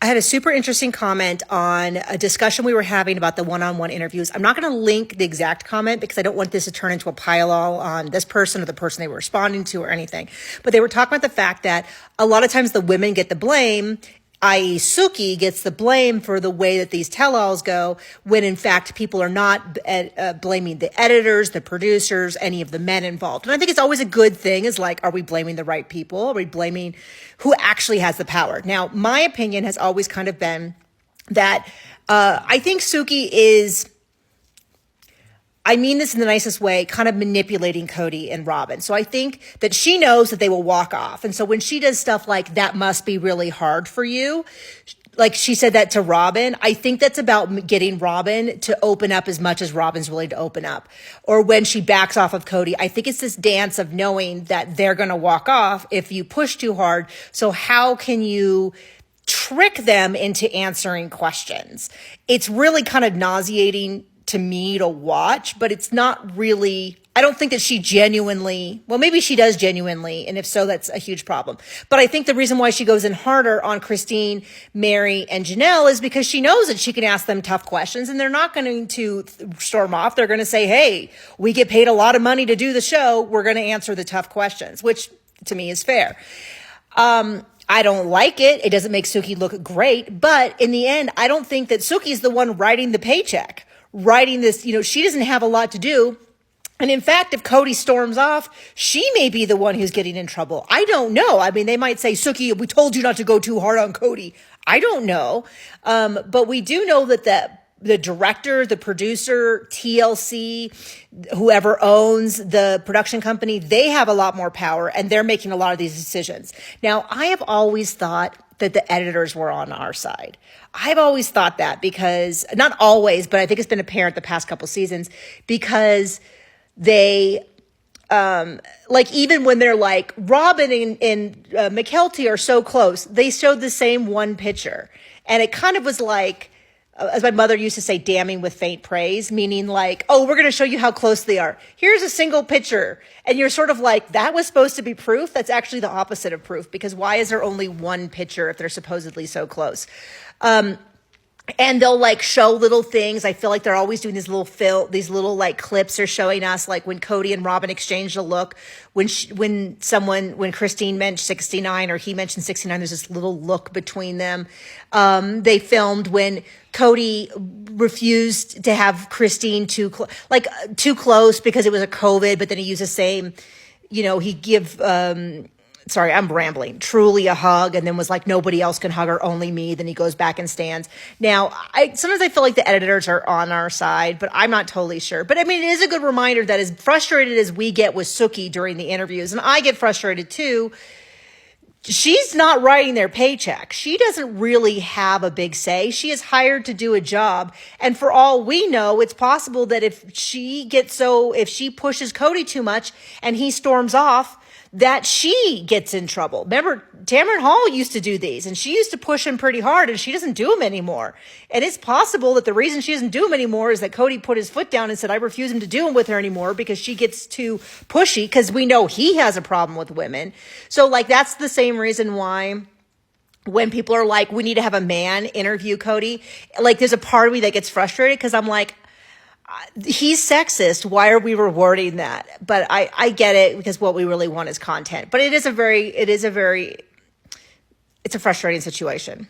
I had a super interesting comment on a discussion we were having about the one-on-one interviews. I'm not going to link the exact comment because I don't want this to turn into a pile-all on this person or the person they were responding to or anything. But they were talking about the fact that a lot of times the women get the blame, i.e. Suki gets the blame for the way that these tell-alls go, when in fact people are not blaming the editors, the producers, any of the men involved. And I think it's always a good thing is like, are we blaming the right people? Are we blaming who actually has the power? Now, my opinion has always kind of been that I think Suki is, I mean this in the nicest way, kind of manipulating Cody and Robin. So I think that she knows that they will walk off. And so when she does stuff like, that must be really hard for you, like she said that to Robin, I think that's about getting Robin to open up as much as Robin's willing to open up. Or when she backs off of Cody, I think it's this dance of knowing that they're going to walk off if you push too hard. So how can you trick them into answering questions? It's really kind of nauseating to me to watch, but it's not really, I don't think that she genuinely, well, maybe she does genuinely, and if so, that's a huge problem. But I think the reason why she goes in harder on Christine, Mary, and Janelle is because she knows that she can ask them tough questions, and they're not going to storm off. They're going to say, hey, we get paid a lot of money to do the show. We're going to answer the tough questions, which to me is fair. I don't like it. It doesn't make Suki look great, but in the end, I don't think that Suki is the one writing the paycheck. Writing this, she doesn't have a lot to do. And in fact, if Cody storms off, she may be the one who's getting in trouble. I don't know. I mean, they might say, Suki, we told you not to go too hard on Cody. I don't know. But we do know that the director, the producer, TLC, whoever owns the production company, they have a lot more power and they're making a lot of these decisions. Now, I have always thought that the editors were on our side. I've always thought that because, not always, but I think it's been apparent the past couple seasons because they, even when they're like, Robin and McKelty are so close, they showed the same one picture. And it kind of was like, as my mother used to say, damning with faint praise, meaning like, oh, we're going to show you how close they are. Here's a single picture. And you're sort of like, that was supposed to be proof? That's actually the opposite of proof, because why is there only one picture if they're supposedly so close? And they'll like show little things. I feel like they're always doing these little like clips they're showing us, like when Cody and Robin exchanged a look, when Christine mentioned 69 or he mentioned 69, there's this little look between them. They filmed when Cody refused to have Christine too close because it was a COVID, but then he used the same, he give, sorry, I'm rambling, truly a hug, and then was like, nobody else can hug her, only me. Then he goes back and stands. Now, sometimes I feel like the editors are on our side, but I'm not totally sure. But I mean, it is a good reminder that as frustrated as we get with Suki during the interviews, and I get frustrated too, she's not writing their paycheck. She doesn't really have a big say. She is hired to do a job. And for all we know, it's possible that if she pushes Cody too much and he storms off, that she gets in trouble. Remember, Tamron Hall used to do these, and she used to push him pretty hard, and she doesn't do them anymore. And it's possible that the reason she doesn't do them anymore is that Cody put his foot down and said, I refuse him to do them with her anymore because she gets too pushy, because we know he has a problem with women. So, that's the same reason why when people are like, we need to have a man interview Cody, there's a part of me that gets frustrated because I'm like, he's sexist. Why are we rewarding that? But I get it, because what we really want is content. But it's a frustrating situation.